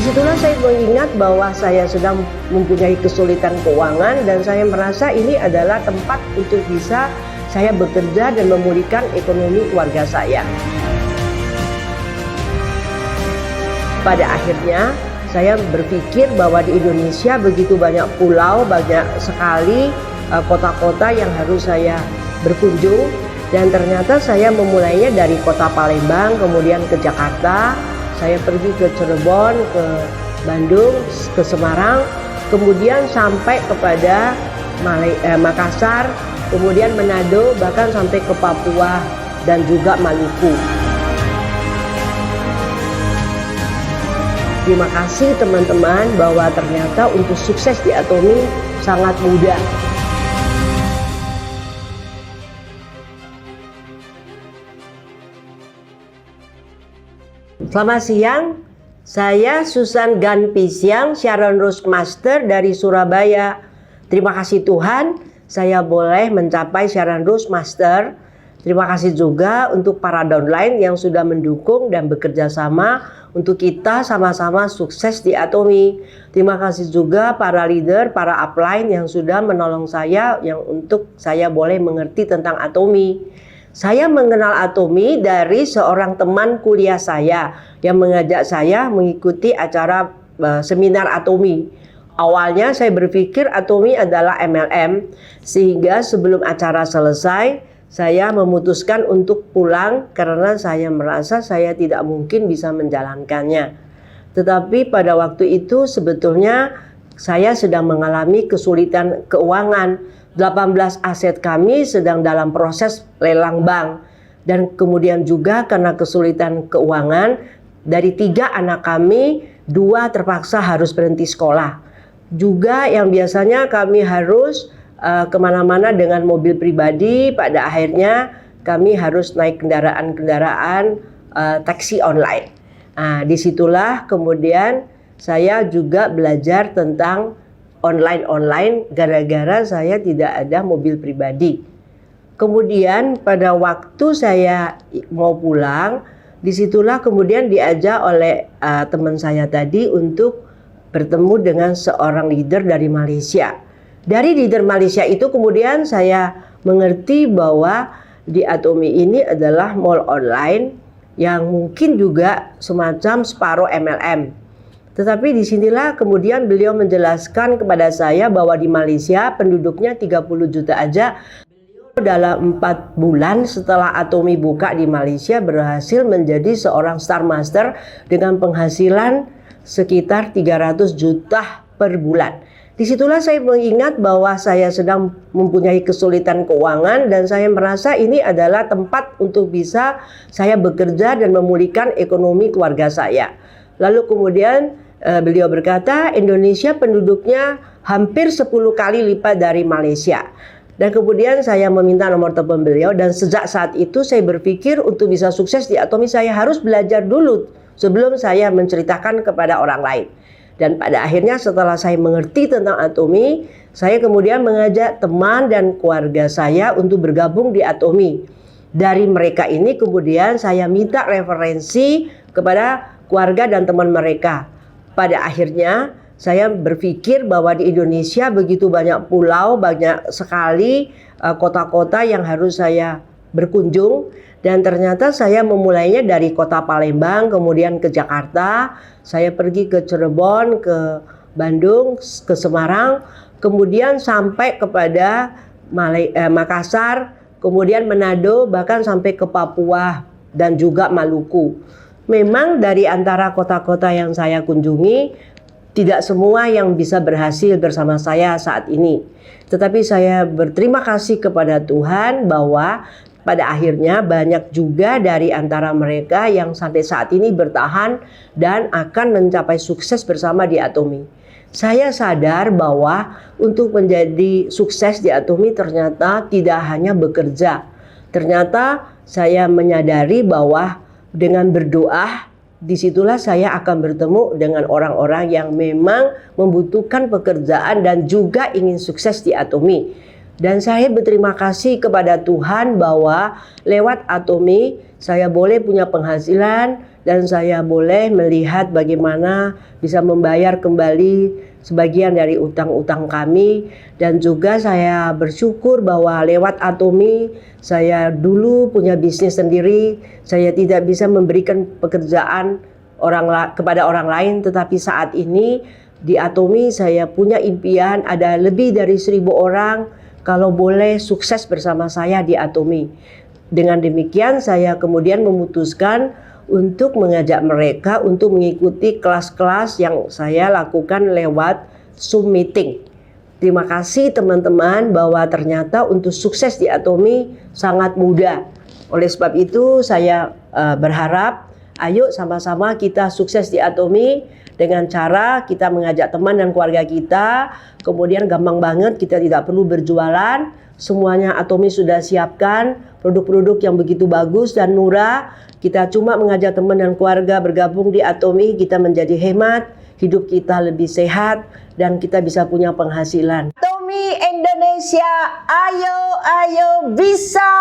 Disitulah saya mengingat bahwa saya sedang mempunyai kesulitan keuangan dan saya merasa ini adalah tempat untuk bisa saya bekerja dan memulihkan ekonomi keluarga saya. Pada akhirnya saya berpikir bahwa di Indonesia begitu banyak pulau, banyak sekali kota-kota yang harus saya berkunjung, dan ternyata saya memulainya dari kota Palembang, kemudian ke Jakarta, saya pergi ke Cirebon, ke Bandung, ke Semarang, kemudian sampai kepada Makassar, kemudian Manado, bahkan sampai ke Papua dan juga Maluku. Terima kasih teman-teman bahwa ternyata untuk sukses di Atomy sangat mudah. Selamat siang, saya Susan Ganpisiang, Sharon Rose Master dari Surabaya. Terima kasih Tuhan, saya boleh mencapai Sharon Rose Master. Terima kasih juga untuk para downline yang sudah mendukung dan bekerja sama untuk kita sama-sama sukses di Atomy. Terima kasih juga para leader, para upline yang sudah menolong saya yang untuk saya boleh mengerti tentang Atomy. Saya mengenal Atomy dari seorang teman kuliah saya yang mengajak saya mengikuti acara seminar Atomy. Awalnya saya berpikir Atomy adalah MLM, sehingga sebelum acara selesai saya memutuskan untuk pulang karena saya merasa saya tidak mungkin bisa menjalankannya. Tetapi pada waktu itu sebetulnya saya sedang mengalami kesulitan keuangan. 18 aset kami sedang dalam proses lelang bank, dan kemudian juga karena kesulitan keuangan dari 3 anak kami, 2 terpaksa harus berhenti sekolah. Juga yang biasanya kami harus kemana-mana dengan mobil pribadi, pada akhirnya kami harus naik kendaraan-kendaraan taksi online. Nah, disitulah kemudian saya juga belajar tentang online gara-gara saya tidak ada mobil pribadi. Kemudian pada waktu saya mau pulang, disitulah kemudian diajak oleh teman saya tadi untuk bertemu dengan seorang leader dari Malaysia. Dari leader Malaysia itu kemudian saya mengerti bahwa di Atomy ini adalah mall online yang mungkin juga semacam separuh MLM. Tetapi disinilah kemudian beliau menjelaskan kepada saya bahwa di Malaysia penduduknya 30 juta aja. Beliau dalam 4 bulan setelah Atomy buka di Malaysia berhasil menjadi seorang Star Master dengan penghasilan sekitar 300 juta per bulan. Disitulah saya mengingat bahwa saya sedang mempunyai kesulitan keuangan dan saya merasa ini adalah tempat untuk bisa saya bekerja dan memulihkan ekonomi keluarga saya. Lalu kemudian beliau berkata Indonesia penduduknya hampir 10 kali lipat dari Malaysia. Dan kemudian saya meminta nomor telepon beliau dan sejak saat itu saya berpikir untuk bisa sukses di Atomy saya harus belajar dulu sebelum saya menceritakan kepada orang lain. Dan pada akhirnya setelah saya mengerti tentang Atomy, saya kemudian mengajak teman dan keluarga saya untuk bergabung di Atomy. Dari mereka ini kemudian saya minta referensi kepada keluarga dan teman mereka. Pada akhirnya saya berpikir bahwa di Indonesia begitu banyak pulau, banyak sekali kota-kota yang harus saya berkunjung, dan ternyata saya memulainya dari kota Palembang, kemudian ke Jakarta, saya pergi ke Cirebon, ke Bandung, ke Semarang, kemudian sampai kepada Makassar, kemudian Manado, bahkan sampai ke Papua dan juga Maluku. Memang dari antara kota-kota yang saya kunjungi, tidak semua yang bisa berhasil bersama saya saat ini. Tetapi saya berterima kasih kepada Tuhan bahwa pada akhirnya banyak juga dari antara mereka yang sampai saat ini bertahan dan akan mencapai sukses bersama di Atomy. Saya sadar bahwa untuk menjadi sukses di Atomy ternyata tidak hanya bekerja. Ternyata saya menyadari bahwa dengan berdoa, disitulah saya akan bertemu dengan orang-orang yang memang membutuhkan pekerjaan dan juga ingin sukses di Atomy. Dan saya berterima kasih kepada Tuhan bahwa lewat Atomy saya boleh punya penghasilan dan saya boleh melihat bagaimana bisa membayar kembali sebagian dari utang-utang kami. Dan juga saya bersyukur bahwa lewat Atomi saya dulu punya bisnis sendiri. Saya tidak bisa memberikan pekerjaan kepada orang lain, tetapi saat ini di Atomi saya punya impian ada lebih dari 1.000 orang kalau boleh sukses bersama saya di Atomi. Dengan demikian saya kemudian memutuskan untuk mengajak mereka untuk mengikuti kelas-kelas yang saya lakukan lewat Zoom meeting. Terima kasih teman-teman bahwa ternyata untuk sukses di Atomi sangat mudah. Oleh sebab itu saya berharap ayo sama-sama kita sukses di Atomi dengan cara kita mengajak teman dan keluarga kita. Kemudian gampang banget, kita tidak perlu berjualan. Semuanya Atomi sudah siapkan produk-produk yang begitu bagus dan murah. Kita cuma mengajak teman dan keluarga bergabung di Atomi, kita menjadi hemat, hidup kita lebih sehat, dan kita bisa punya penghasilan. Atomi Indonesia, ayo bisa!